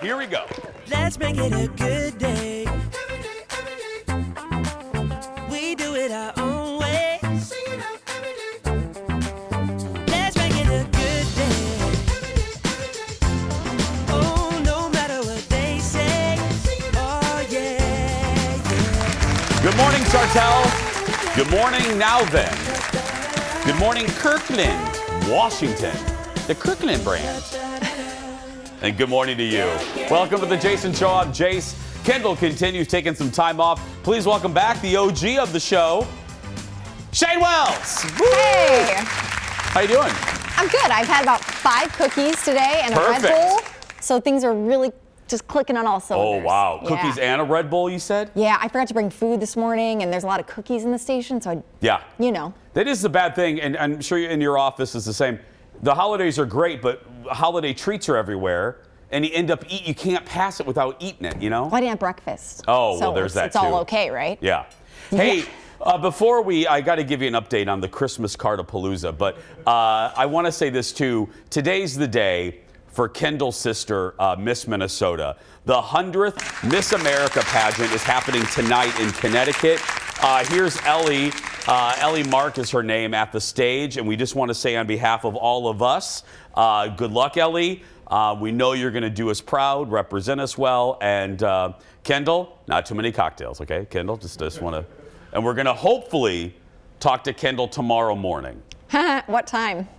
Here we go. Let's make it a good day. We do it our own way. Let's make it a good day. Oh, no matter what they say. Oh, yeah. Good morning, Sartell. Good morning, now then. Good morning, Kirkland, Washington, the Kirkland brand. And good morning to you. Welcome to the Jason Show. I'm Jace. Kendall continues taking some time off. Please welcome back the OG of the show, Shane Wells. Hey. How you doing? I'm good. I've had about 5 cookies today and Perfect. a Red Bull, so things are really just clicking on all cylinders. Oh, wow. Yeah. Cookies and a Red Bull, you said? Yeah, I forgot to bring food this morning, and there's a lot of cookies in the station, so you know. That is the bad thing, and I'm sure in your office is the same. The holidays are great, but holiday treats are everywhere, and you end up you can't pass it without eating it, you know? Well, I didn't have breakfast. Oh, so well, there's that it's all too. okay, right? Yeah. Hey, before I got to give you an update on the Christmas cardipalooza, but I want to say this too. Today's the day for Kendall's sister, Miss Minnesota. The 100th Miss America pageant is happening tonight in Connecticut. Here's Ellie. Ellie Mark is her name at the stage, and we just want to say on behalf of all of us, good luck, Ellie. We know you're going to do us proud, represent us well, and Kendall, not too many cocktails, okay? Kendall, just want to, and we're going to hopefully talk to Kendall tomorrow morning. What time?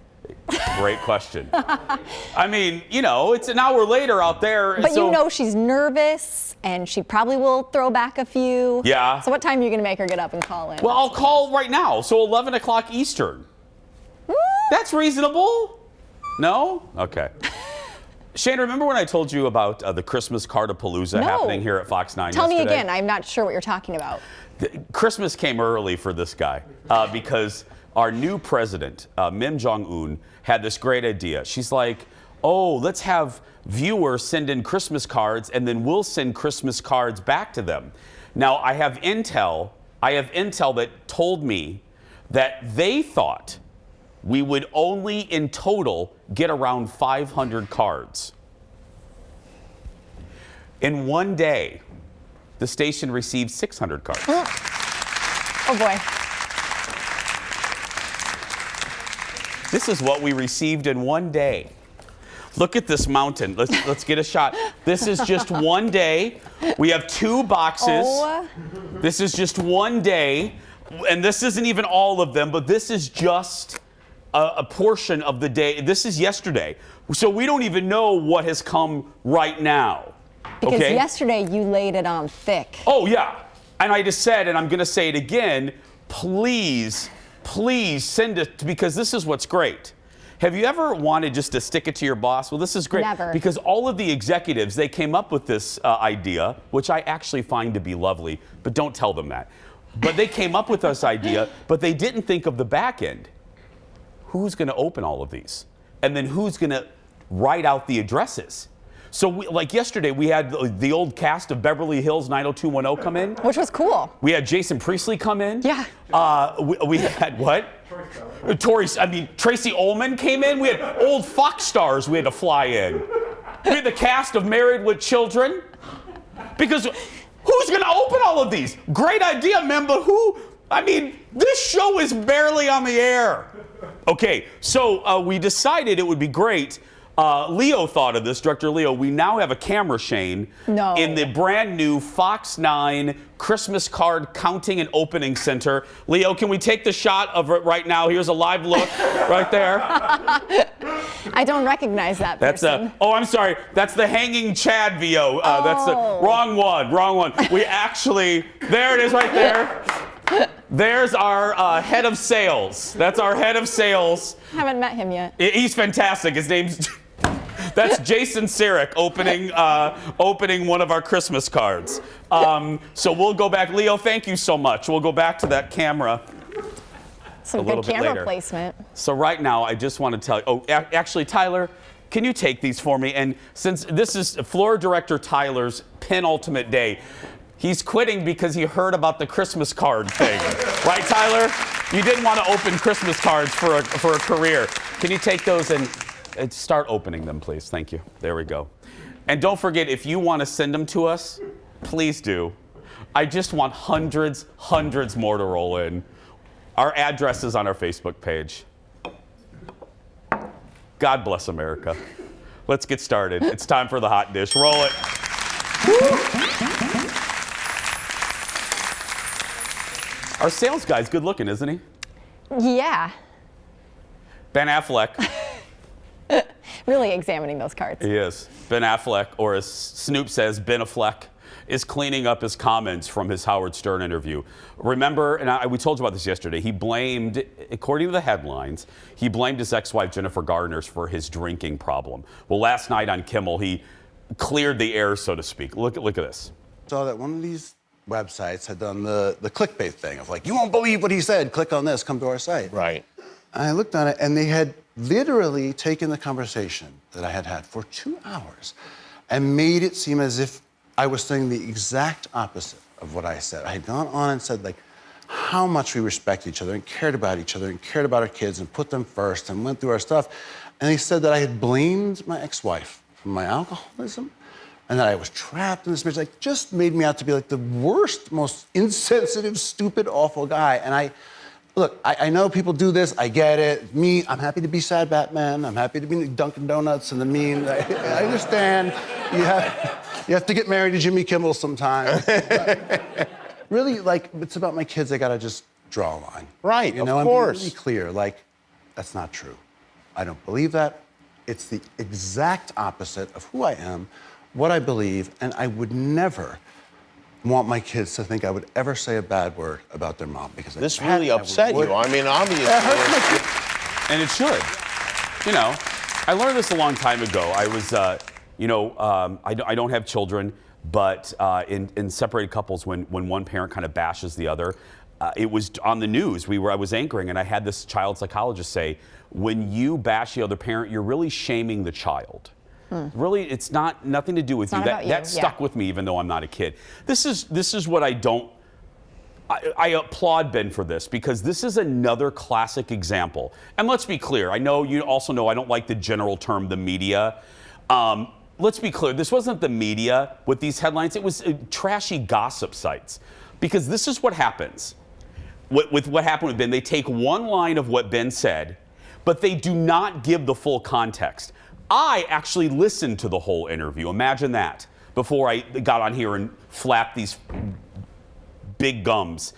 Great question. I mean, you know, it's an hour later out there. But so, you know she's nervous, and she probably will throw back a few. Yeah. So what time are you going to make her get up and call in? Well, I'll call right now, so 11 o'clock Eastern. That's reasonable. No? Okay. Shane, remember when I told you about the Christmas cardipalooza happening here at Fox 9 Tell yesterday? me again. I'm not sure what you're talking about. Christmas came early for this guy because our new president, Kim Jong-un, had this great idea. She's like, oh, let's have viewers send in Christmas cards, and then we'll send Christmas cards back to them. Now, I have intel that told me that they thought we would only in total get around 500 cards. In one day, the station received 600 cards. Oh, boy. This is what we received in one day. Look at this mountain. Let's get a shot. This is just one day. We have 2 boxes. Oh. This is just one day. And this isn't even all of them, but this is just a portion of the day. This is yesterday. So we don't even know what has come right now. Because okay? yesterday you laid it on thick. Oh, yeah. And I just said, and I'm going to say it again, please send it, because this is what's great. Have you ever wanted just to stick it to your boss? Well, this is great. Never. Because all of the executives, they came up with this idea, which I actually find to be lovely, but don't tell them that. But they came up with this idea, but they didn't think of the back end. Who's going to open all of these? And then who's going to write out the addresses? So, like yesterday, we had the old cast of Beverly Hills 90210 come in. Which was cool. We had Jason Priestley come in. Yeah. We had what? Tracy Ullman came in. We had old Fox stars we had to fly in. We had the cast of Married with Children. Because who's going to open all of these? Great idea, man, but who? I mean, this show is barely on the air. Okay, so we decided it would be great. Leo thought of this, Director Leo. We now have a camera, Shane, in the brand new Fox 9 Christmas card counting and opening center. Leo, can we take the shot of it right now? Here's a live look right there. I don't recognize that person. Oh, I'm sorry. That's the hanging Chad VO. That's the wrong one. We actually, there it is right there. There's our head of sales. That's our head of sales. Haven't met him yet. He's fantastic. His name's... That's Jason Sarek opening one of our Christmas cards. So we'll go back. Leo, thank you so much. We'll go back to that camera. Some good camera placement. So right now, I just want to tell you. Oh, actually, Tyler, can you take these for me? And since this is Floor Director Tyler's penultimate day, he's quitting because he heard about the Christmas card thing. Right, Tyler? You didn't want to open Christmas cards for a career. Can you take those and start opening them, please? Thank you. There we go. And don't forget, if you want to send them to us, please do. I just want hundreds more to roll in. Our address is on our Facebook page. God bless America. Let's get started. It's time for the hot dish. Roll it. Our sales guy's good looking, isn't he? Yeah. Ben Affleck. Really examining those cards. He is. Ben Affleck, or as Snoop says, Ben Affleck, is cleaning up his comments from his Howard Stern interview. Remember, and we told you about this yesterday, he blamed, according to the headlines, he blamed his ex-wife Jennifer Garner for his drinking problem. Well, last night on Kimmel, he cleared the air, so to speak. Look at this. Saw that one of these websites had done the clickbait thing of like, you won't believe what he said, click on this, come to our site. Right. I looked on it, and they had literally taken the conversation that I had had for 2 hours and made it seem as if I was saying the exact opposite of what I said. I had gone on and said, like, how much we respect each other and cared about each other and cared about our kids and put them first and went through our stuff. And they said that I had blamed my ex-wife for my alcoholism and that I was trapped in this marriage. Like, just made me out to be like the worst, most insensitive, stupid, awful guy. And look, I know people do this. I get it. Me, I'm happy to be sad Batman. I'm happy to be Dunkin' Donuts and the meme. I understand. You have to get married to Jimmy Kimmel sometime. Really, like, it's about my kids. I gotta just draw a line. Right, you know, of course. I'm really clear. Like, that's not true. I don't believe that. It's the exact opposite of who I am, what I believe, and I would never want my kids to think I would ever say a bad word about their mom because this really upset you. I mean, obviously. And it should. You know, I learned this a long time ago. I was, I don't have children, but in separated couples, when one parent kind of bashes the other, it was on the news. I was anchoring, and I had this child psychologist say, when you bash the other parent, you're really shaming the child. Really, it's nothing to do with you. That stuck with me, even though I'm not a kid. This is what I don't. I applaud Ben for this because this is another classic example. And let's be clear. I know you also know I don't like the general term, the media. Let's be clear. This wasn't the media with these headlines. It was trashy gossip sites. Because this is what happens. With what happened with Ben, they take one line of what Ben said, but they do not give the full context. I actually listened to the whole interview. Imagine that. Before I got on here and flapped these big gums.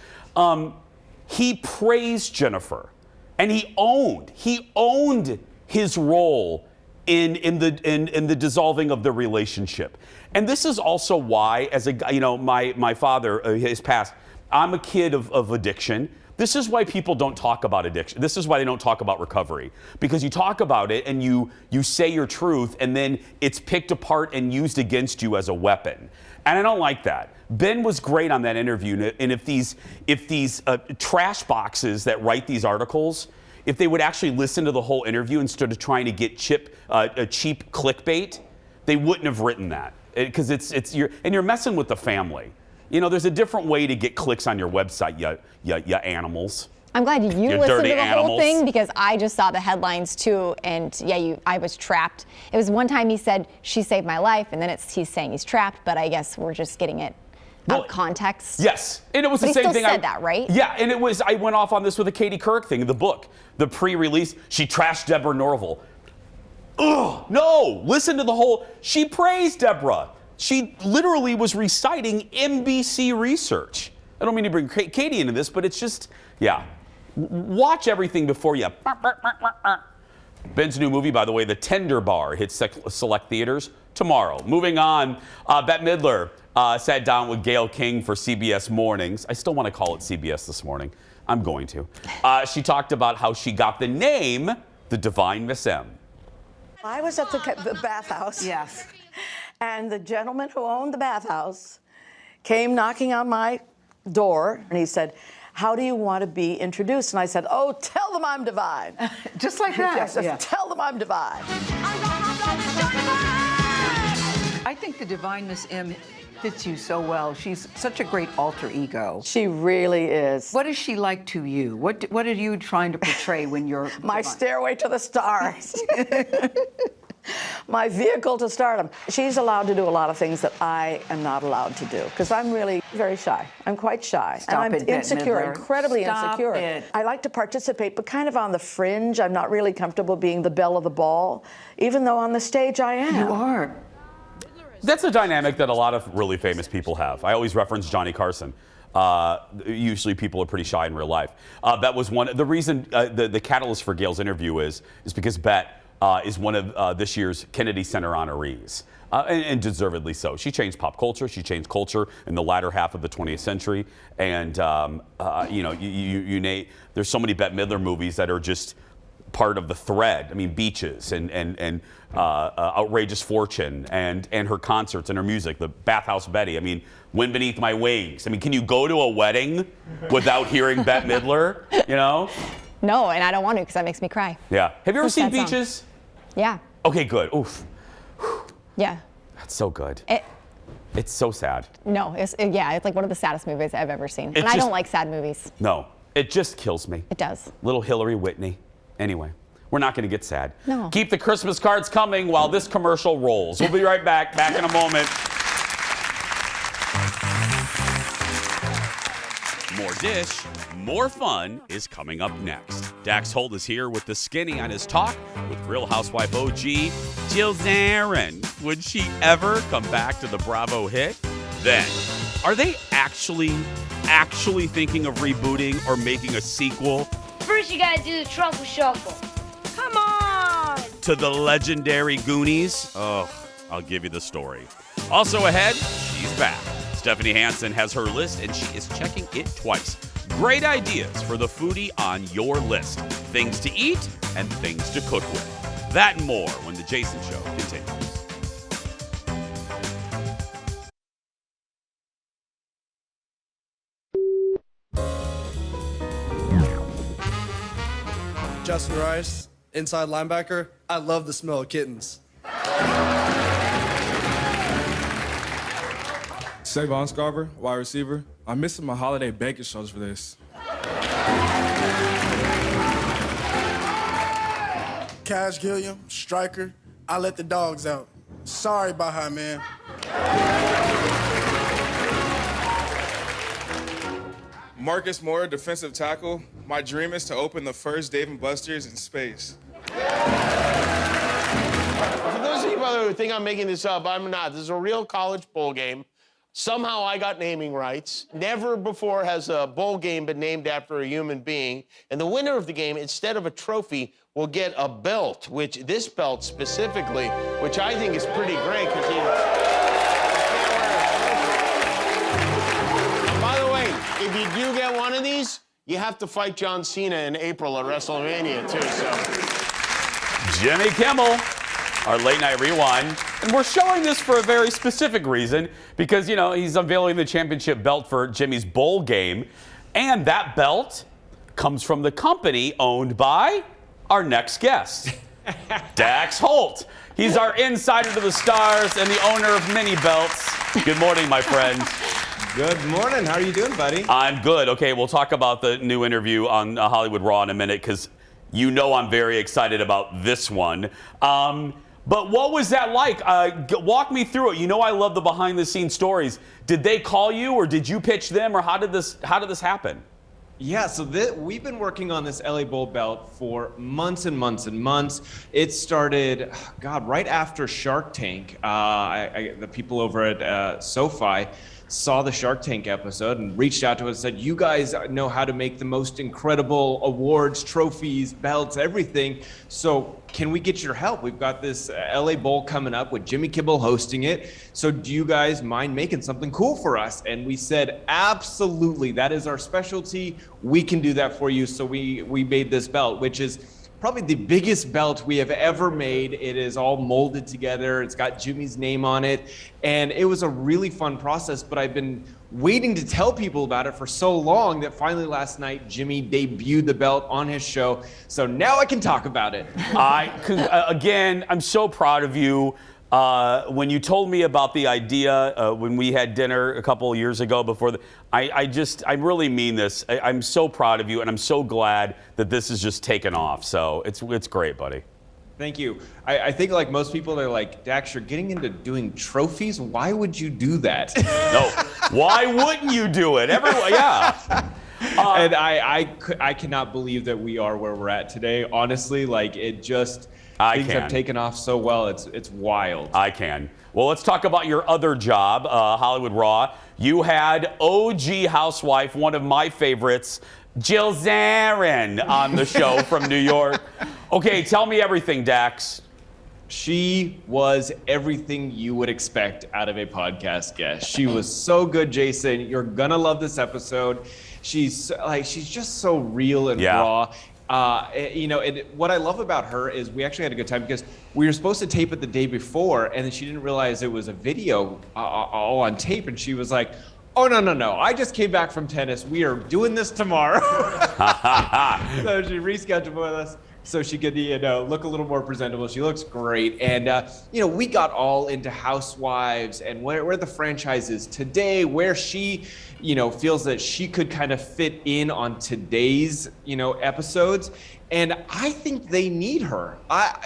He praised Jennifer, and he owned his role in the dissolving of the relationship. And this is also why, as my father, his past, I'm a kid of addiction. This is why people don't talk about addiction. This is why they don't talk about recovery. Because you talk about it and you say your truth and then it's picked apart and used against you as a weapon. And I don't like that. Ben was great on that interview. And if these trash boxes that write these articles, if they would actually listen to the whole interview instead of trying to get cheap clickbait, they wouldn't have written that. Because you're messing with the family. You know, there's a different way to get clicks on your website, you animals. I'm glad you listened to the animals. whole thing because I just saw the headlines too, and I was trapped. It was one time he said, she saved my life, and then he's saying he's trapped, but I guess we're just getting it out of context. Yes, and it was the same thing. He still said that, right? Yeah, and I went off on this with the Katie Couric thing, the book, the pre-release. She trashed Deborah Norville. Ugh, no, listen to the whole, she praised Deborah. She literally was reciting NBC research. I don't mean to bring Katie into this, but it's just, yeah. Watch everything before you. Ben's new movie, by the way, The Tender Bar, hits select theaters tomorrow. Moving on, Bette Midler sat down with Gayle King for CBS Mornings. I still want to call it CBS This Morning. I'm going to. She talked about how she got the name, the Divine Miss M. I was at the bathhouse. Yes. And the gentleman who owned the bathhouse came knocking on my door, and he said, how do you want to be introduced? And I said, oh, tell them I'm divine. Just like that. Yes, Yeah. Tell them I'm divine. I think the Divine Miss M fits you so well. She's such a great alter ego. She really is. What is she like to you? What are you trying to portray when you're My divine? stairway to the stars. my vehicle to stardom. She's allowed to do a lot of things that I am not allowed to do because I'm really very shy. I'm quite shy. Stop and I'm it, Bette insecure, Midler. incredibly Stop insecure. it. I like to participate, but kind of on the fringe. I'm not really comfortable being the belle of the ball, even though on the stage I am. You are. That's a dynamic that a lot of really famous people have. I always reference Johnny Carson. Usually people are pretty shy in real life. That was one. The reason, the catalyst for Gail's interview is because Bette is one of this year's Kennedy Center honorees. And deservedly so. She changed pop culture. She changed culture in the latter half of the 20th century. And, you know, there's so many Bette Midler movies that are just part of the thread. I mean, Beaches and Outrageous Fortune and her concerts and her music, the Bathhouse Betty. I mean, Wind Beneath My Wings. I mean, can you go to a wedding without hearing Bette Midler, you know? No, and I don't want to because that makes me cry. Yeah. Have you ever It's seen that song. Beaches? Yeah. Okay, good. Oof. Yeah. That's so good. It's so sad. No, it's like one of the saddest movies I've ever seen. And I just- don't like sad movies. No, it just kills me. It does. Little Hillary Whitney. Anyway, we're not going to get sad. No. Keep the Christmas cards coming while this commercial rolls. We'll be right back. Back in a moment. More dish, more fun is coming up next. Dax Holt is here with the skinny on his talk with Real Housewife OG Jill Zarin. Would she ever come back to the Bravo hit? Then, are they actually thinking of rebooting or making a sequel First, you gotta do the truffle shuffle. Come on! to the legendary Goonies? Oh, I'll give you the story. Also ahead, she's back. Stephanie Hansen has her list and she is checking it twice. Great ideas for the foodie on your list. Things to eat and things to cook with. That and more when The Jason Show continues. Justin Rice, inside linebacker. I love the smell of kittens. Savon Scarver, wide receiver. I'm missing my holiday bacon shows for this. Cash Gilliam, striker. I let the dogs out. Sorry, Baja, man. Marcus Moore, defensive tackle. My dream is to open the first Dave & Buster's in space. For those of you, by the way, who think I'm making this up, I'm not. This is a real college bowl game. Somehow I got naming rights. Never before has a bowl game been named after a human being. And the winner of the game, instead of a trophy, will get a belt, which this belt specifically, which I think is pretty great because you can't wear a trophy. And by the way, if you do get one of these, you have to fight John Cena in April at WrestleMania too. So Jimmy Kimmel, our late night rewind. And we're showing this for a very specific reason because, you know, he's unveiling the championship belt for Jimmy's bowl game. And that belt comes from the company owned by our next guest, Dax Holt. He's our insider to the stars and the owner of many belts. Good morning, my friend. Good morning. How are you doing, buddy? I'm good. Okay, we'll talk about the new interview on Hollywood Raw in a minute because you know I'm very excited about this one. But what was that like? Walk me through it. You know I love the behind-the-scenes stories. Did they call you, or did you pitch them, or how did this happen? Yeah, so we've been working on this LA Bowl belt for months and months and months. It started, God, right after Shark Tank. The people over at SoFi saw the Shark Tank episode and reached out to us and said, you guys know how to make the most incredible awards, trophies, belts, everything. So can we get your help? We've got this LA Bowl coming up with Jimmy Kimmel hosting it. So do you guys mind making something cool for us? And we said, absolutely. That is our specialty. We can do that for you. So we made this belt, which is probably the biggest belt we have ever made. It is all molded together. It's got Jimmy's name on it. And it was a really fun process, but I've been waiting to tell people about it for so long that finally last night, Jimmy debuted the belt on his show. So now I can talk about it. Again, I'm so proud of you. When you told me about the idea when we had dinner a couple of years ago I really mean this. I'm so proud of you, and I'm so glad that this has just taken off. So it's great, buddy. Thank you. I think like most people, they're like, Dax, you're getting into doing trophies. Why would you do that? No, why wouldn't you do it? Everyone, yeah. And I cannot believe that we are where we're at today. Honestly, like things have taken off so well. It's wild. I can. Well, let's talk about your other job, Hollywood Raw. You had OG housewife, one of my favorites, Jill Zarin, on the show from New York. Okay, tell me everything, Dax. She was everything you would expect out of a podcast guest. She was so good, Jason. You're gonna love this episode. She's just so real and raw. And what I love about her is we actually had a good time because we were supposed to tape it the day before, and then she didn't realize it was a video all on tape, and she was like, "Oh no! I just came back from tennis. We are doing this tomorrow." So she rescheduled with us so she could, look a little more presentable. She looks great, and we got all into Housewives and where the franchise is today, where she, feels that she could kind of fit in on today's, episodes, and I think they need her.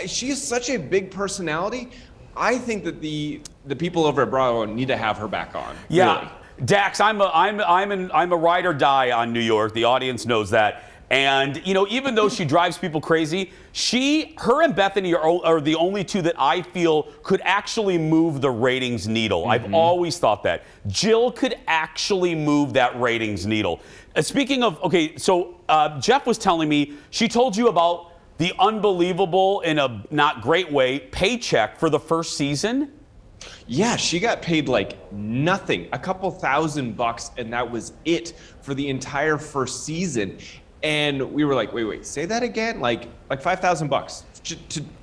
She is such a big personality. I think that the people over at Bravo need to have her back on. Yeah. Really. Dax, I'm a ride or die on New York. The audience knows that. And, even though she drives people crazy, her and Bethany are the only two that I feel could actually move the ratings needle. I've always thought that. Jill could actually move that ratings needle. Speaking of, okay, so Jeff was telling me, she told you about the unbelievable, in a not great way, paycheck for the first season? Yeah, she got paid like nothing, a couple $1,000, and that was it for the entire first season. And we were like, wait, say that again? Like $5,000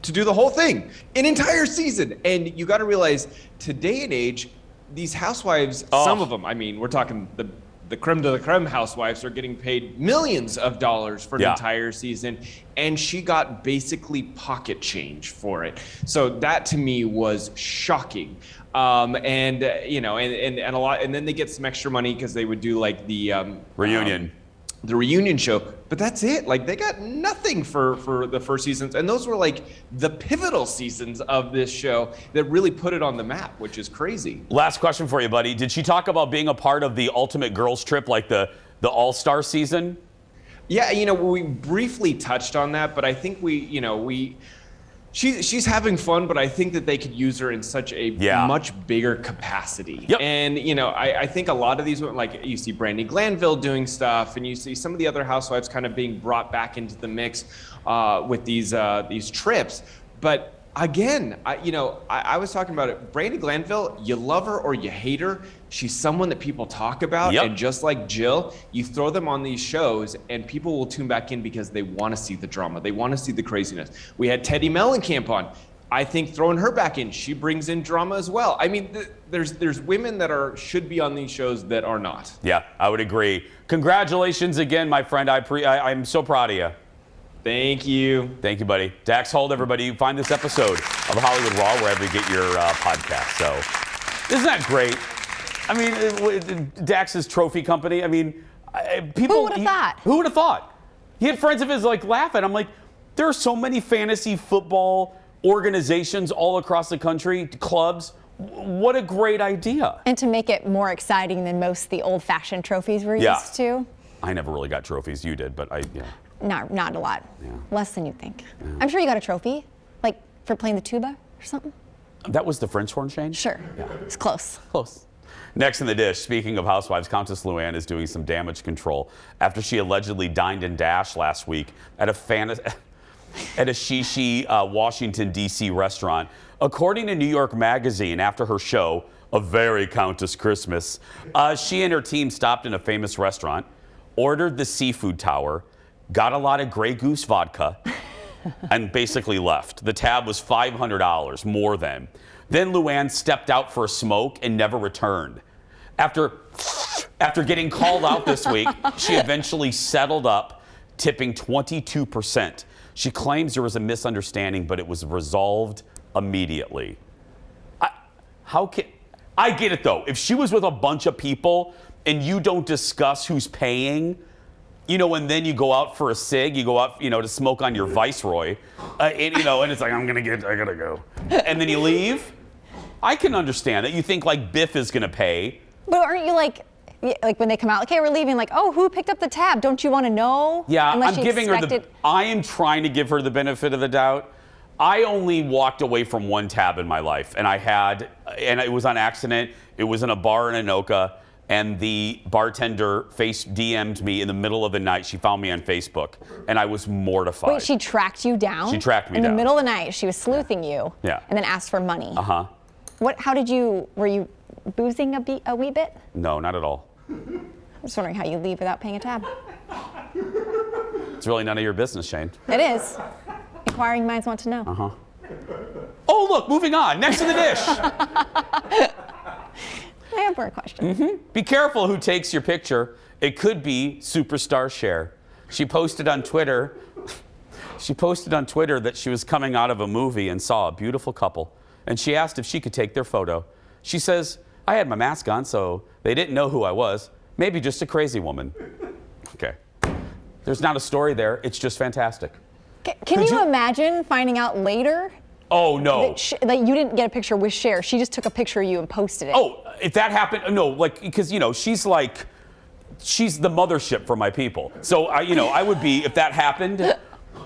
to do the whole thing, an entire season. And you got to realize, today and age, these housewives, some of them, I mean, we're talking the creme de la creme housewives are getting paid millions of dollars for an entire season, and she got basically pocket change for it. So that to me was shocking. And a lot, and then they get some extra money because they would do like the reunion. The reunion show, but that's it. Like, they got nothing for the first seasons, and those were like the pivotal seasons of this show that really put it on the map, which is crazy. Last question for you, buddy. Did she talk about being a part of the Ultimate Girls Trip, like the All-Star season? Yeah, we briefly touched on that, but I think she's having fun, but I think that they could use her in such a much bigger capacity. Yep. And, I think a lot of these, like you see Brandi Glanville doing stuff, and you see some of the other housewives kind of being brought back into the mix with these trips. But again, I was talking about it. Brandi Glanville, you love her or you hate her. She's someone that people talk about. Yep. And just like Jill, you throw them on these shows and people will tune back in because they want to see the drama. They want to see the craziness. We had Teddy Mellencamp on. I think throwing her back in, she brings in drama as well. I mean, there's women that should be on these shows that are not. Yeah, I would agree. Congratulations again, my friend. I'm so proud of you. Thank you. Thank you, buddy. Dax Holt, everybody. You find this episode of Hollywood Raw wherever you get your podcast. So, isn't that great? I mean, Dax's trophy company. I mean, people. Who would have thought? Who would have thought? He had friends of his like laughing. I'm like, there are so many fantasy football organizations all across the country, clubs. What a great idea. And to make it more exciting than most of the old-fashioned trophies we're used to. I never really got trophies. You did, but Not a lot. Yeah. Less than you think. Yeah. I'm sure you got a trophy, like for playing the tuba or something. That was the French horn change? Sure. Yeah. It's close. Close. Next in the dish, speaking of housewives, Countess Luann is doing some damage control after she allegedly dined and dashed last week at a Shishi, Washington, D.C. restaurant. According to New York Magazine, after her show, A Very Countess Christmas, she and her team stopped in a famous restaurant, ordered the seafood tower, got a lot of Grey Goose vodka, and basically left. The tab was $500, more than. Then Luann stepped out for a smoke and never returned. After getting called out this week, she eventually settled up, tipping 22%. She claims there was a misunderstanding, but it was resolved immediately. I get it, though. If she was with a bunch of people and you don't discuss who's paying, and then you go out for a cig, you go out, to smoke on your Viceroy, and it's like, I gotta go. And then you leave. I can understand that. You think like Biff is gonna pay. But aren't you like when they come out, okay, we're leaving, like, oh, who picked up the tab? Don't you want to know? Yeah, Unless I'm giving her I am trying to give her the benefit of the doubt. I only walked away from one tab in my life, and it was on accident. It was in a bar in Anoka, and the bartender DM'd me in the middle of the night. She found me on Facebook, and I was mortified. Wait, she tracked you down? She tracked me in down. the middle of the night. She was sleuthing you. Yeah. And then asked for money. Uh-huh. Were you boozing a wee bit? No, not at all. I'm just wondering how you leave without paying a tab. It's really none of your business, Shane. It is. Inquiring minds want to know. Uh-huh. Oh, look, moving on. Next to the dish. I have more questions. Be careful who takes your picture. It could be superstar Cher. She posted on Twitter that she was coming out of a movie and saw a beautiful couple. And she asked if she could take their photo. She says, I had my mask on, so they didn't know who I was. Maybe just a crazy woman. Okay. There's not a story there. It's just fantastic. Can you imagine finding out later? Oh, no. That you didn't get a picture with Cher. She just took a picture of you and posted it. Oh, if that happened, no, because, she's the mothership for my people. So, I would be, if that happened,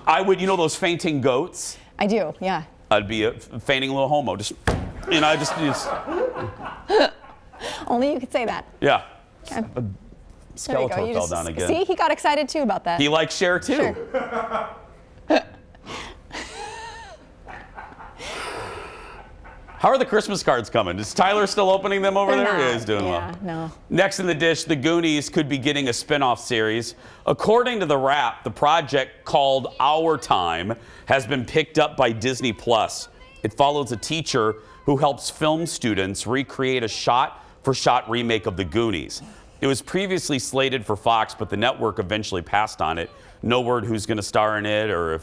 I would, those fainting goats? I do, yeah. I'd be a fainting little homo. Just. Only you could say that. Yeah. Okay. Skeletor fell down again. See, he got excited too about that. He likes Cher too. Sure. How are the Christmas cards coming? Is Tyler still opening them over there? Not. Yeah, he's doing yeah, well. No. Next in the dish, the Goonies could be getting a spin-off series. According to The Wrap, the project called Our Time has been picked up by Disney+. It follows a teacher who helps film students recreate a shot-for-shot remake of the Goonies. It was previously slated for Fox, but the network eventually passed on it. No word who's going to star in it or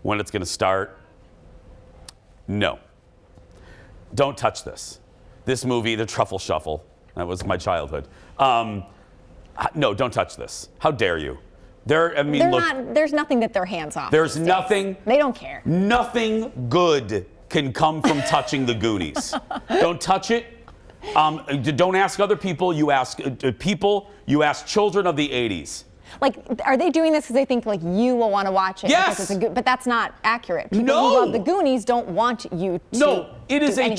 when it's going to start. No. Don't touch this. This movie, The Truffle Shuffle, that was my childhood. No, don't touch this. How dare you? There's nothing that their hands off. There's nothing. They don't care. Nothing good can come from touching the Goonies. Don't touch it. Don't ask other people. You ask people. You ask children of the 80s. Like, are they doing this because they think, like, you will want to watch it? Yes! But that's not accurate. People No! who love the Goonies don't want you to No, it is a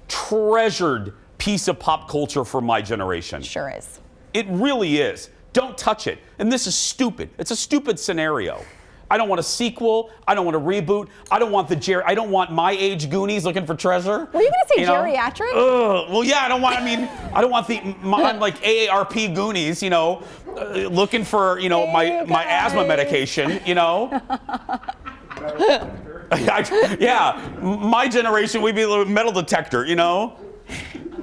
treasured piece of pop culture for my generation. Sure is. It really is. Don't touch it. And this is stupid. It's a stupid scenario. I don't want a sequel. I don't want a reboot. I don't want my age Goonies looking for treasure. Were you going to say geriatric? Well, yeah, I don't want the like AARP Goonies, looking for, my asthma medication, Yeah, my generation, we'd be a metal detector, Well,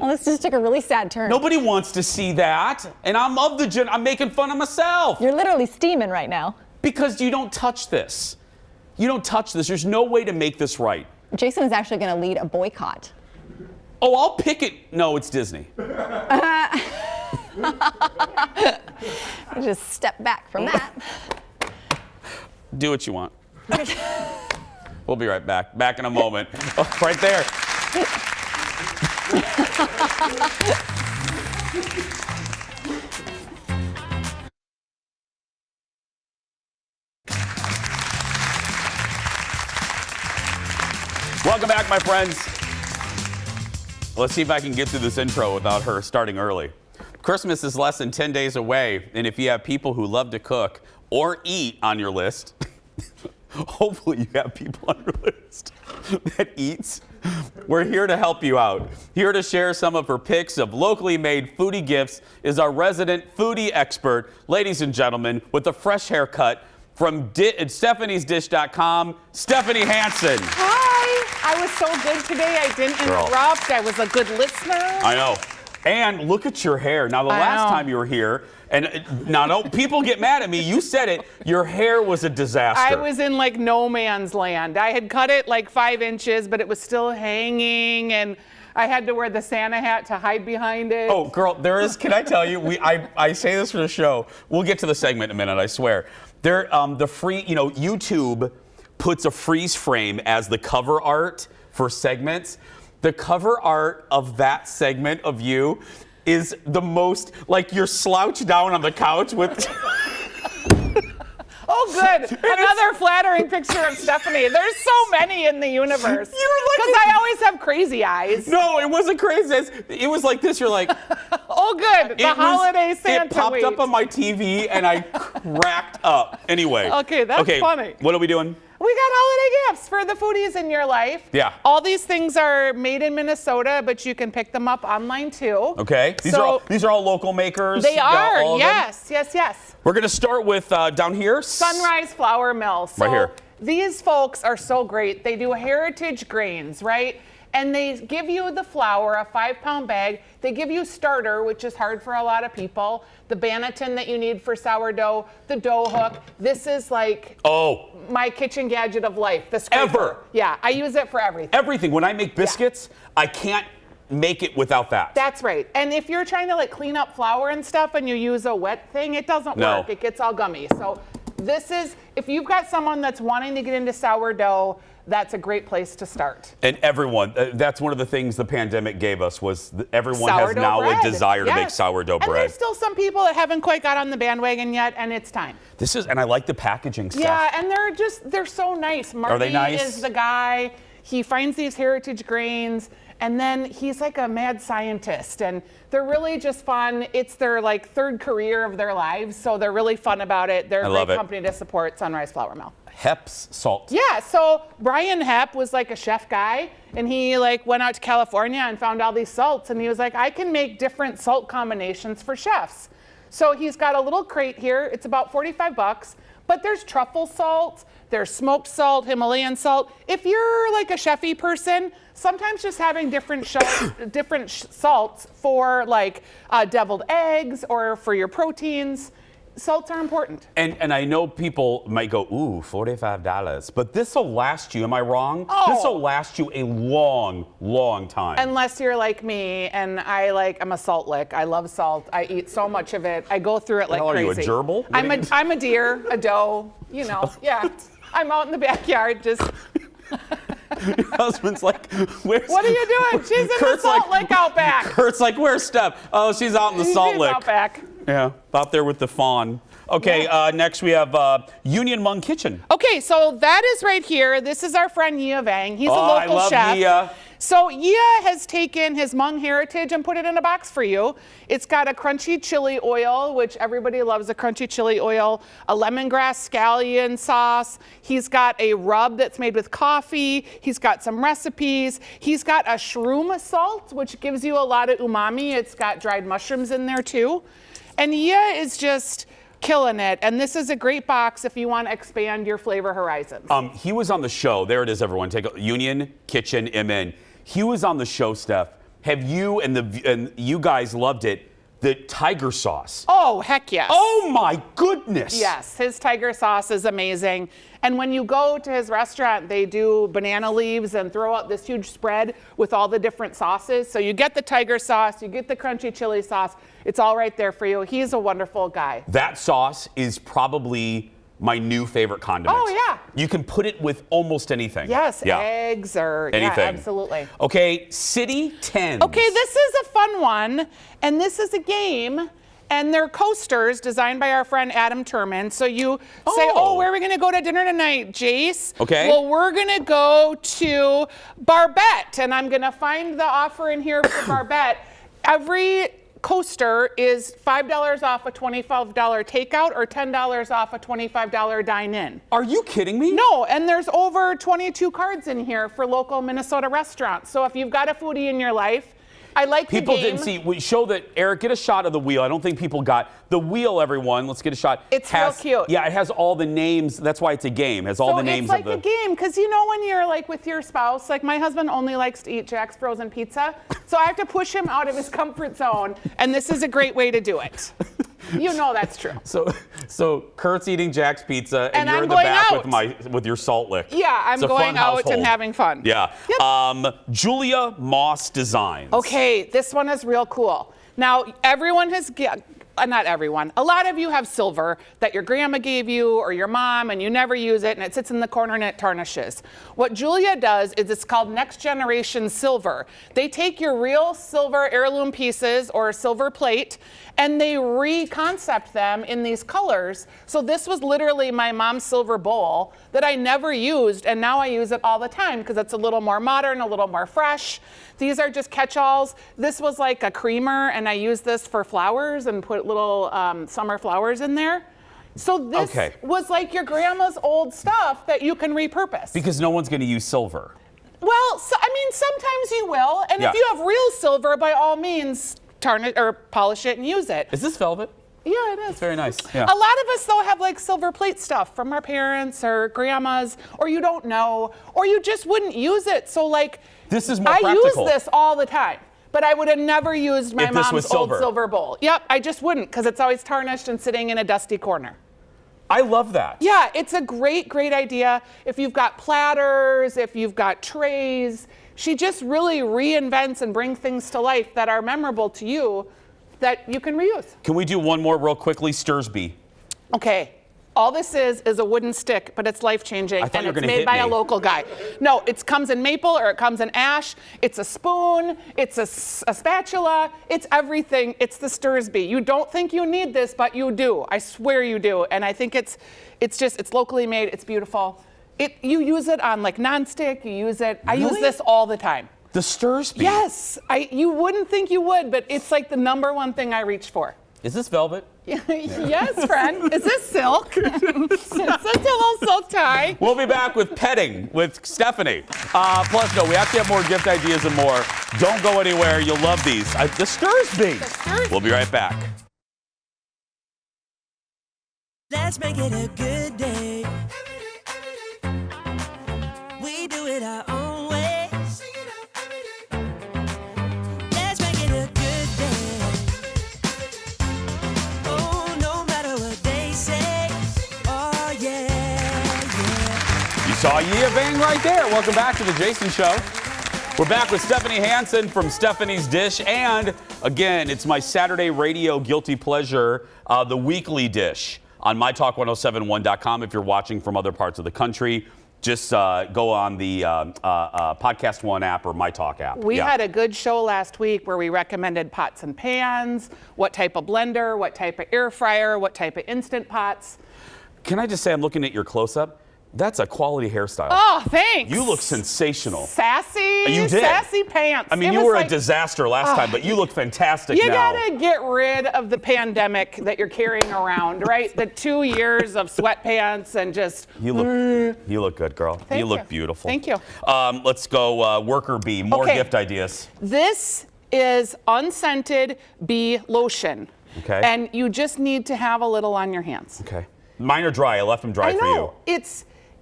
this just took a really sad turn. Nobody wants to see that. And I'm making fun of myself. You're literally steaming right now. Because you don't touch this. You don't touch this. There's no way to make this right. Jason is actually going to lead a boycott. Oh, I'll pick it. No, it's Disney. Just step back from that. Do what you want. We'll be right back. Back in a moment. Oh, right there. Welcome back, my friends. Let's see if I can get through this intro without her starting early. Christmas is less than 10 days away, and if you have people who love to cook or eat on your list, hopefully you have people on your list that eats, we're here to help you out. Here to share some of her picks of locally made foodie gifts is our resident foodie expert, ladies and gentlemen, with a fresh haircut from Stephanie'sDish.com, Stephanie Hansen. Hi, I was so good today. I didn't interrupt. I was a good listener. I know. And look at your hair. Now, the last time you were here, and now people get mad at me. You said it. Your hair was a disaster. I was in like no man's land. I had cut it like 5 inches, but it was still hanging, and I had to wear the Santa hat to hide behind it. Oh, girl, there is. Can I tell you? I say this for the show. We'll get to the segment in a minute. I swear. The free, YouTube puts a freeze frame as the cover art for segments. The cover art of that segment of you is the most like you're slouched down on the couch with. Oh, good. Another flattering picture of Stephanie. There's so many in the universe. Because I always have crazy eyes. No, it wasn't crazy. It was like this. You're like, oh, good. The holiday Santa It popped up on my TV, and I cracked up. Anyway. Okay, that's funny. What are we doing? We got holiday gifts for the foodies in your life. Yeah. All these things are made in Minnesota, but you can pick them up online too. Okay. These are all local makers. They are. Yes. We're gonna start with down here. Sunrise Flour Mill. So right here. These folks are so great. They do heritage grains, right? And they give you the flour, a 5-pound bag. They give you starter, which is hard for a lot of people. The Banneton that you need for sourdough, the dough hook. This is like my kitchen gadget of life. The scraper. Ever. Yeah, I use it for everything. Everything. When I make biscuits, I can't make it without that. That's right. And if you're trying to like clean up flour and stuff and you use a wet thing, it doesn't work. It gets all gummy. So this is, if you've got someone that's wanting to get into sourdough, that's a great place to start. And everyone, that's one of the things the pandemic gave us was everyone sourdough has now bread. a desire to make sourdough bread. And there's still some people that haven't quite got on the bandwagon yet, and it's time. And I like the packaging stuff. Yeah, and they're so nice. Marty Are they nice? is the guy. He finds these heritage grains, and then he's like a mad scientist, and they're really just fun. It's their like third career of their lives, so they're really fun about it. They're a great company to support, Sunrise Flour Mill. Hep's salt. Yeah, so Brian Hepp was like a chef guy, and he like went out to California and found all these salts, and he was like, I can make different salt combinations for chefs. So he's got a little crate here. It's about $45, but there's truffle salt, there's smoked salt, Himalayan salt. If you're like a chefy person, sometimes just having different salts for like deviled eggs or for your proteins. Salts are important. And I know people might go, ooh, $45. But this will last you, am I wrong? Oh. This will last you a long, long time. Unless you're like me, and I'm a salt lick. I love salt. I eat so much of it. I go through it like crazy. Are you a gerbil? I'm a deer, a doe, yeah. I'm out in the backyard just... Your husband's like, where's... What are you doing? She's in the salt lick out back. Kurt's like, where's Steph? Oh, she's out in the salt lick. She's out back. Yeah, out there with the fawn. Okay, next we have Union Hmong Kitchen. Okay, so that is right here. This is our friend Yia Vang. He's a local chef. Yia. So Yia has taken his Hmong heritage and put it in a box for you. It's got a crunchy chili oil, which everybody loves a crunchy chili oil, a lemongrass scallion sauce. He's got a rub that's made with coffee. He's got some recipes. He's got a shroom salt, which gives you a lot of umami. It's got dried mushrooms in there too. And Yia is just killing it. And this is a great box if you want to expand your flavor horizons. He was on the show. There it is, everyone. Take a Union Kitchen MN. He was on the show, Steph. Have you and you guys loved it? The tiger sauce. Oh, heck yes. Oh my goodness. Yes, his tiger sauce is amazing. And when you go to his restaurant, they do banana leaves and throw out this huge spread with all the different sauces. So you get the tiger sauce, you get the crunchy chili sauce. It's all right there for you. He's a wonderful guy. That sauce is probably my new favorite condiment. Oh, yeah. You can put it with almost anything. Yes, eggs or anything. Yeah, absolutely. Okay, City 10. Okay, this is a fun one, and this is a game. And they're coasters designed by our friend Adam Turman. So you say, where are we going to go to dinner tonight, Jace? Okay. Well, we're going to go to Barbette. And I'm going to find the offer in here for Barbette. Every coaster is $5 off a $25 takeout or $10 off a $25 dine-in. Are you kidding me? No, and there's over 22 cards in here for local Minnesota restaurants. So if you've got a foodie in your life, I like people the game. Didn't see. We show that, Eric, get a shot of the wheel. I don't think people got the wheel, everyone. Let's get a shot. It's real cute. Yeah, it has all the names. That's why it's a game. It has all the names of the... it's like a game, because you know when you're like with your spouse, like my husband only likes to eat Jack's Frozen Pizza, so I have to push him out of his comfort zone, and this is a great way to do it. You know that's true. So Kurt's eating Jack's pizza, and you're I'm in the going back out. with your salt lick. Yeah, I'm It's a going fun out household. and having fun. Yeah. Yep. Julia Moss Designs. Okay, this one is real cool. Now, everyone has, not everyone, a lot of you have silver that your grandma gave you or your mom and you never use it and it sits in the corner and it tarnishes. What Julia does is it's called Next Generation Silver. They take your real silver heirloom pieces or silver plate and they reconcept them in these colors. So this was literally my mom's silver bowl that I never used, and now I use it all the time because it's a little more modern, a little more fresh. These are just catch-alls. This was like a creamer, and I used this for flowers and put little summer flowers in there. So this was like your grandma's old stuff that you can repurpose. Because no one's going to use silver. Well, so, I mean, sometimes you will, and if you have real silver, by all means, tarnish or polish it and use it. Is this velvet? Yeah, it is. It's very nice. Yeah. A lot of us, though, have like silver plate stuff from our parents or grandmas, or you don't know, or you just wouldn't use it. So, like, this is more I practical. use this all the time, but I would have never used my mom's old silver bowl. Yep, I just wouldn't, because it's always tarnished and sitting in a dusty corner. I love that. Yeah, it's a great, great idea. If you've got platters, if you've got trays, she just really reinvents and brings things to life that are memorable to you that you can reuse. Can we do one more real quickly? Stursby. Okay. All this is a wooden stick, but it's life-changing, I thought and you were it's gonna made hit by me. a local guy. No, it comes in maple or it comes in ash. It's a spoon. It's a spatula. It's everything. It's the Stursby. You don't think you need this, but you do. I swear you do. And I think it's locally made. It's beautiful. You use it on like nonstick. You use it. I use this all the time. The Stursby. Yes. You wouldn't think you would, but it's like the #1 thing I reach for. Is this velvet? Yes, friend. Is this silk? Is this a little silk tie? We'll be back with petting with Stephanie. Plus, no, we actually have more gift ideas and more. Don't go anywhere. You'll love these. The Stursby. We'll be right back. Let's make it a good day. We do it our own way. Let's make it a good day. Oh, no matter what they say. Oh, yeah, yeah. You saw Yia Bang right there. Welcome back to the Jason Show. We're back with Stephanie Hansen from Stephanie's Dish. And again, it's my Saturday radio guilty pleasure, the weekly dish on mytalk1071.com. If you're watching from other parts of the country, just go on the Podcast One app or MyTalk app. We had a good show last week where we recommended pots and pans, what type of blender, what type of air fryer, what type of Instant Pots. Can I just say, I'm looking at your close-up. That's a quality hairstyle. Oh, thanks. You look sensational. Sassy. You did. Sassy pants. I mean, you were a disaster last time, but you look fantastic now. You gotta get rid of the pandemic that you're carrying around, right? The 2 years of sweatpants and just. You look good, girl. Thank you look you. beautiful. Thank you. Let's go worker bee. More gift ideas. This is unscented bee lotion. Okay. And you just need to have a little on your hands. Okay. Mine are dry. I left them dry I know. for you.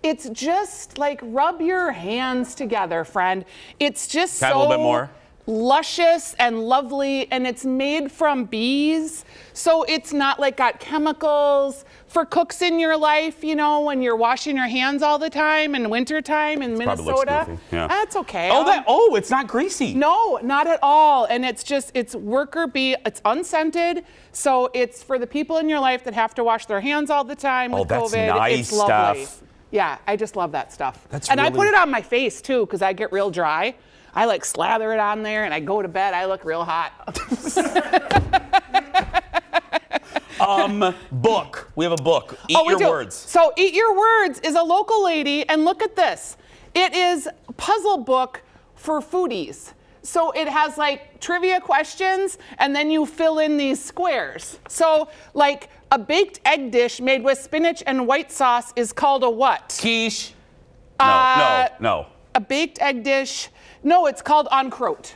It's just like rub your hands together, friend. It's just Can I have a little bit more? Luscious and lovely, and it's made from bees, so it's not like got chemicals. For cooks in your life, you know, when you're washing your hands all the time in wintertime in Probably looks Minnesota, goofy. Yeah. that's okay. It's not greasy. No, not at all. And it's worker bee. It's unscented, so it's for the people in your life that have to wash their hands all the time with that's COVID. nice It's lovely. stuff. Yeah, I just love that stuff. That's I really- put it on my face too because I get real dry. I like slather it on there and I go to bed. I look real hot. Book. We have a book. Eat Your Words. So Eat Your Words is a local lady, and look at this. It is a puzzle book for foodies. So it has like trivia questions, and then you fill in these squares. So like a baked egg dish made with spinach and white sauce is called a what? Quiche. No. A baked egg dish. No, it's called en croûte,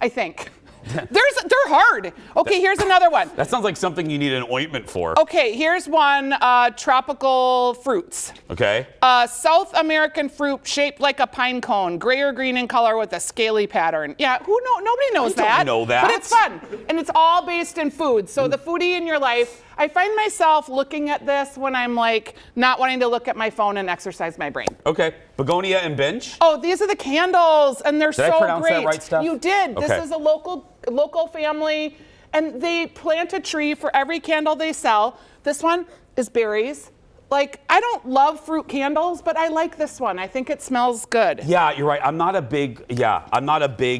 I think. They're hard. Okay, here's another one. That sounds like something you need an ointment for. Okay, here's one, tropical fruits. Okay. South American fruit shaped like a pine cone, gray or green in color with a scaly pattern. Yeah, nobody knows that. I don't know that. But it's fun, and it's all based in food. So the foodie in your life, I find myself looking at this when I'm like not wanting to look at my phone and exercise my brain. Okay, begonia and bench. Oh, these are the candles, and they're Did I so pronounce great. that right, Steph? You did. Okay. This is a local family, and they plant a tree for every candle they sell. This one is berries. Like, I don't love fruit candles, but I like this one. I think it smells good. Yeah, you're right. I'm not a big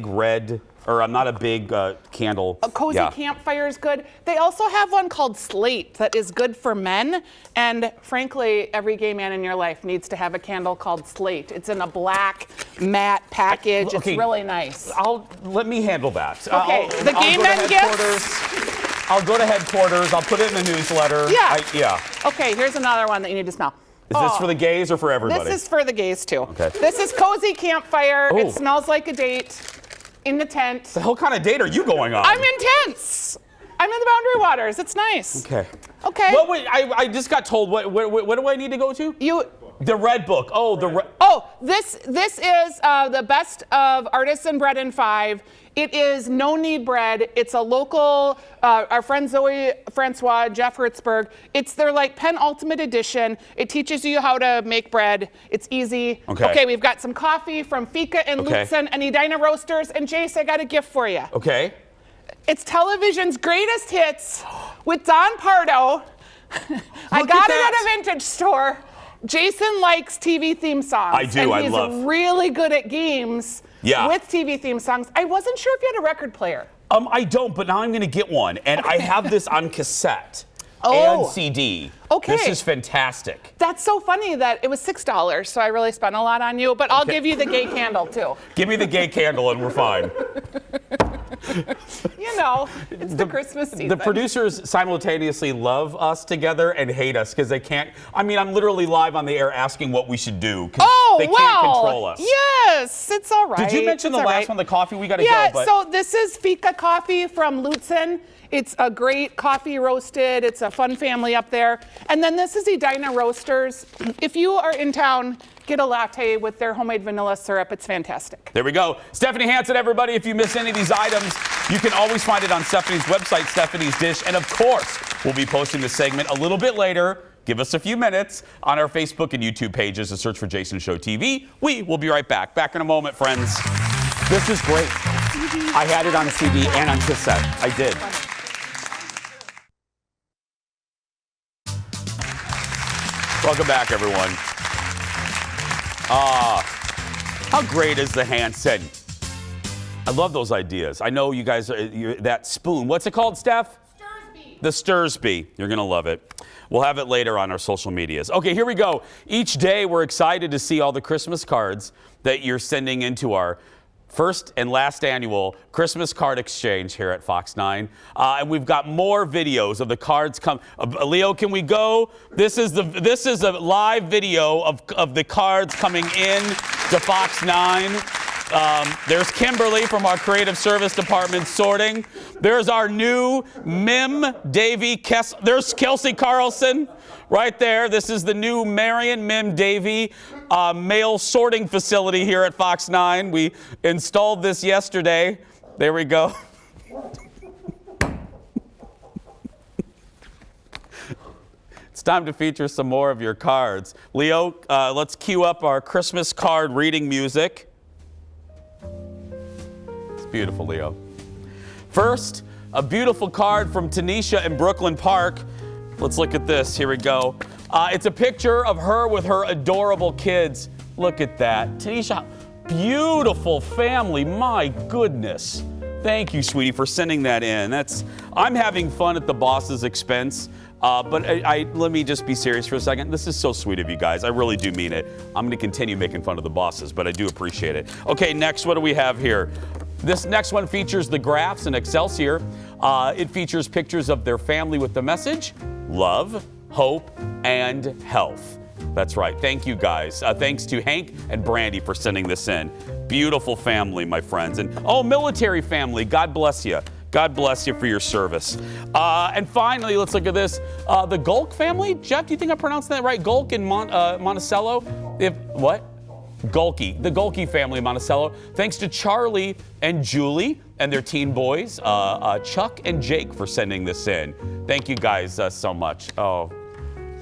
red, or I'm not a big candle. A cozy campfire is good. They also have one called Slate that is good for men. And frankly, every gay man in your life needs to have a candle called Slate. It's in a black matte package. Okay. It's really nice. Let me handle that. Okay, the gay men gifts. I'll go to headquarters. I'll put it in the newsletter. Yeah. Okay, here's another one that you need to smell. Is this for the gays or for everybody? This is for the gays too. Okay. This is cozy campfire. Ooh. It smells like a date in the tent. The hell kind of date are you going on? I'm intense. I'm in the Boundary Waters. It's nice. Okay. Okay. Well, wait, I just got told. What do I need to go to? The Red Book. Oh, this is the best of artisan bread in 5. It is no-knead bread. It's a local, our friend Zoe Francois, Jeff Hertzberg. It's their like penultimate edition. It teaches you how to make bread. It's easy. Okay, we've got some coffee from Fika and Lutzen and Edina Roasters. And Jace, I got a gift for you. Okay. It's television's greatest hits with Don Pardo. I got it at a vintage store. Jason likes TV theme songs. I do. And he's really good at games with TV theme songs. I wasn't sure if you had a record player. I don't, but now I'm going to get one. And I have this on cassette and CD. Okay. This is fantastic. That's so funny that it was $6, so I really spent a lot on you. But I'll give you the gay candle, too. Give me the gay candle and we're fine. You know, it's the Christmas season. The producers simultaneously love us together and hate us because they can't. I mean, I'm literally live on the air asking what we should do because they can't control us. Yes, it's all right. Did you mention the last one, the coffee? We got to go. But So this is Fika coffee from Lutzen. It's a great coffee roasted. It's a fun family up there. And then this is Edina Roasters. If you are in town, get a latte with their homemade vanilla syrup. It's fantastic. There we go. Stephanie Hansen, everybody. If you miss any of these items, you can always find it on Stephanie's website, Stephanie's Dish. And of course, we'll be posting the segment a little bit later. Give us a few minutes on our Facebook and YouTube pages and search for Jason Show TV. We will be right back. Back in a moment, friends. This is great. I had it on CD and on cassette. I did. Welcome back, everyone. How great is the Hansen? I love those ideas. I know you guys are that spoon. What's it called, Steph? Stursby. The Stursby. You're going to love it. We'll have it later on our social medias. Okay, here we go. Each day we're excited to see all the Christmas cards that you're sending into our first and last annual Christmas card exchange here at Fox 9. And we've got more videos of the cards come. Leo, can we go? This is a live video of the cards coming in to Fox 9. There's Kimberly from our creative service department sorting. There's our new Mim Davy. There's Kelsey Carlson right there. This is the new Marion Mim Davy mail sorting facility here at Fox 9. We installed this yesterday. There we go. It's time to feature some more of your cards. Leo, let's cue up our Christmas card reading music. Beautiful, Leo. First, a beautiful card from Tanisha in Brooklyn Park. Let's look at this. Here we go. It's a picture of her with her adorable kids. Look at that. Tanisha, beautiful family. My goodness. Thank you, sweetie, for sending that in. I'm having fun at the boss's expense. But let me just be serious for a second. This is so sweet of you guys. I really do mean it. I'm going to continue making fun of the bosses, but I do appreciate it. Okay, next, what do we have here? This next one features the graphs in Excelsior. It features pictures of their family with the message, love, hope, and health. That's right. Thank you, guys. Thanks to Hank and Brandy for sending this in. Beautiful family, my friends. And, oh, military family, God bless you. God bless you for your service. And finally, let's look at this. The Golk family. Jeff, do you think I pronounced that right? Golk in Monticello? What? Golke. The Golke family in Monticello. Thanks to Charlie and Julie and their teen boys, Chuck and Jake, for sending this in. Thank you guys so much. Oh,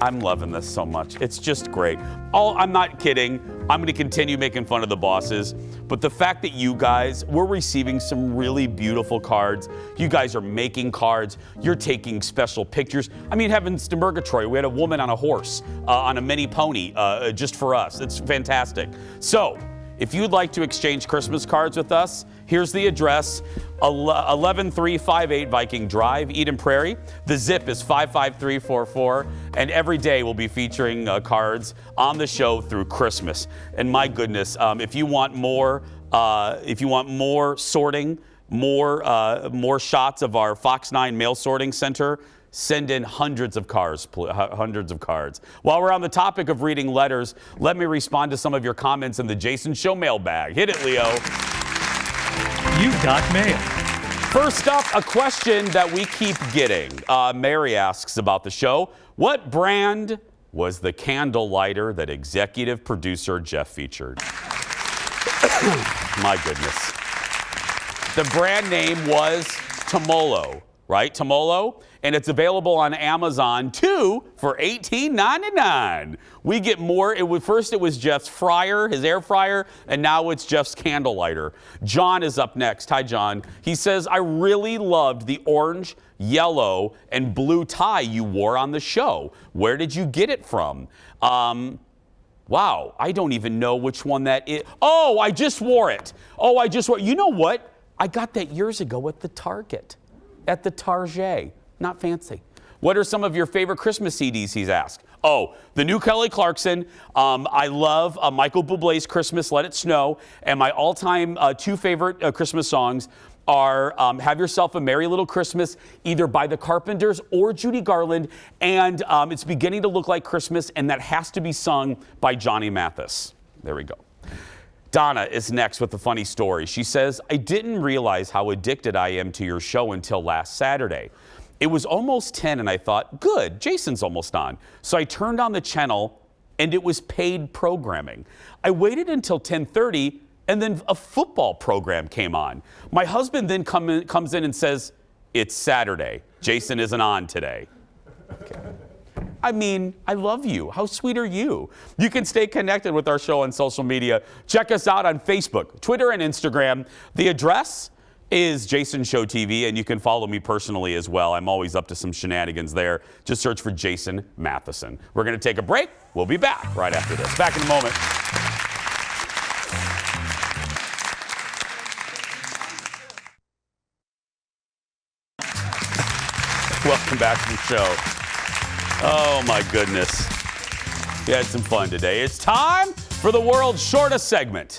I'm loving this so much. It's just great. Oh, I'm not kidding. I'm going to continue making fun of the bosses. But the fact that you guys, we're receiving some really beautiful cards. You guys are making cards. You're taking special pictures. I mean, heavens to Murgatroyd, we had a woman on a horse, on a mini pony, just for us. It's fantastic. So, if you'd like to exchange Christmas cards with us, here's the address, 11358 Viking Drive, Eden Prairie. The zip is 55344, and every day we'll be featuring cards on the show through Christmas. And my goodness, if you want more sorting, more shots of our Fox 9 mail sorting center, send in hundreds of cards. While we're on the topic of reading letters, let me respond to some of your comments in the Jason Show mailbag. Hit it, Leo. You've got mail. First up, a question that we keep getting. Mary asks about the show. What brand was the candle lighter that executive producer Jeff featured? My goodness. The brand name was Tomolo, right? Tomolo. And it's available on Amazon, too, for $18.99. We get more. First, it was Jeff's fryer, his air fryer, and now it's Jeff's candle lighter. John is up next. Hi, John. He says, I really loved the orange, yellow, and blue tie you wore on the show. Where did you get it from? Wow, I don't even know which one that is. Oh, I just wore it. You know what? I got that years ago at the Target, at the Target. Not fancy. What are some of your favorite Christmas CDs, he's asked? Oh, the new Kelly Clarkson. I love Michael Bublé's Christmas, Let It Snow. And my all-time two favorite Christmas songs are Have Yourself a Merry Little Christmas, either by the Carpenters or Judy Garland. And It's Beginning to Look Like Christmas, and that has to be sung by Johnny Mathis. There we go. Donna is next with a funny story. She says, I didn't realize how addicted I am to your show until last Saturday. It was almost 10 and I thought, good, Jason's almost on. So I turned on the channel and it was paid programming. I waited until 10:30 and then a football program came on. My husband then comes in and says, it's Saturday. Jason isn't on today. Okay. I mean, I love you. How sweet are you? You can stay connected with our show on social media. Check us out on Facebook, Twitter, and Instagram. The address is Jason Show TV, and you can follow me personally as well. I'm always up to some shenanigans there. Just search for Jason Matheson. We're going to take a break. We'll be back right after this. Back in a moment. Welcome back to the show. Oh, my goodness. We had some fun today. It's time for the world's shortest segment.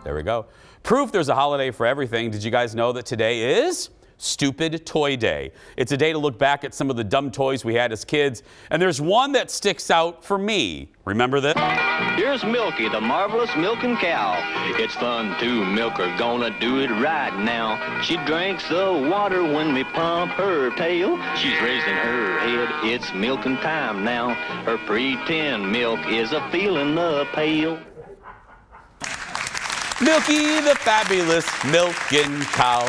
There we go. Proof there's a holiday for everything. Did you guys know that today is Stupid Toy Day? It's a day to look back at some of the dumb toys we had as kids. And there's one that sticks out for me. Remember this? Here's Milky, the marvelous milking cow. It's fun to milk her, gonna do it right now. She drinks the water when we pump her tail. She's raising her head, it's milking time now. Her pretend milk is a feeling the pail. Milky the fabulous milking cow.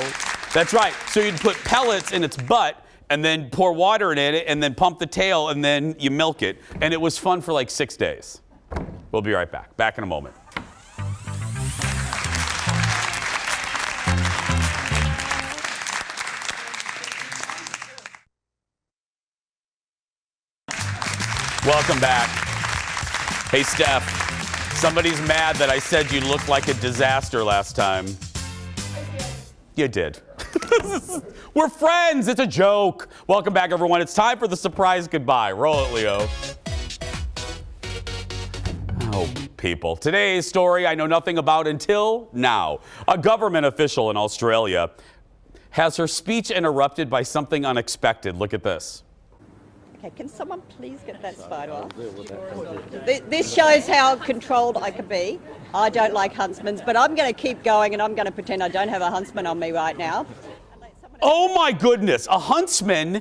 That's right. So you'd put pellets in its butt and then pour water in it and then pump the tail and then you milk it. And it was fun for like 6 days. We'll be right back. Back in a moment. Welcome back. Hey, Steph. Somebody's mad that I said you looked like a disaster last time. You did. We're friends. It's a joke. Welcome back, everyone. It's time for the surprise goodbye. Roll it, Leo. Oh, people. Today's story I know nothing about until now. A government official in Australia has her speech interrupted by something unexpected. Look at this. Okay, can someone please get that spider off? This shows how controlled I can be. I don't like huntsmen, but I'm going to keep going and I'm going to pretend I don't have a huntsman on me right now. Oh my goodness, a huntsman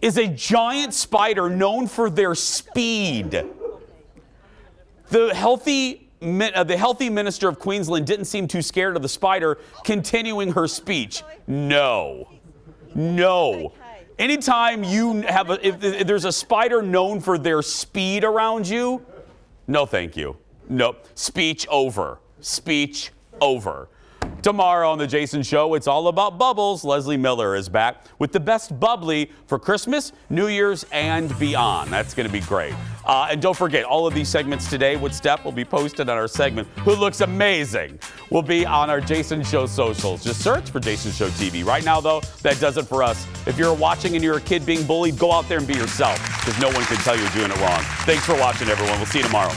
is a giant spider known for their speed. The healthy minister of Queensland didn't seem too scared of the spider, continuing her speech. No. Anytime you have if there's a spider known for their speed around you, no thank you. No. Speech over. Speech over. Tomorrow on The Jason Show, it's all about bubbles. Leslie Miller is back with the best bubbly for Christmas, New Year's, and beyond. That's going to be great. And don't forget, all of these segments today with Steph will be posted on our segment, Who Looks Amazing, will be on our Jason Show socials. Just search for Jason Show TV. Right now, though, that does it for us. If you're watching and you're a kid being bullied, go out there and be yourself, because no one can tell you're doing it wrong. Thanks for watching, everyone. We'll see you tomorrow.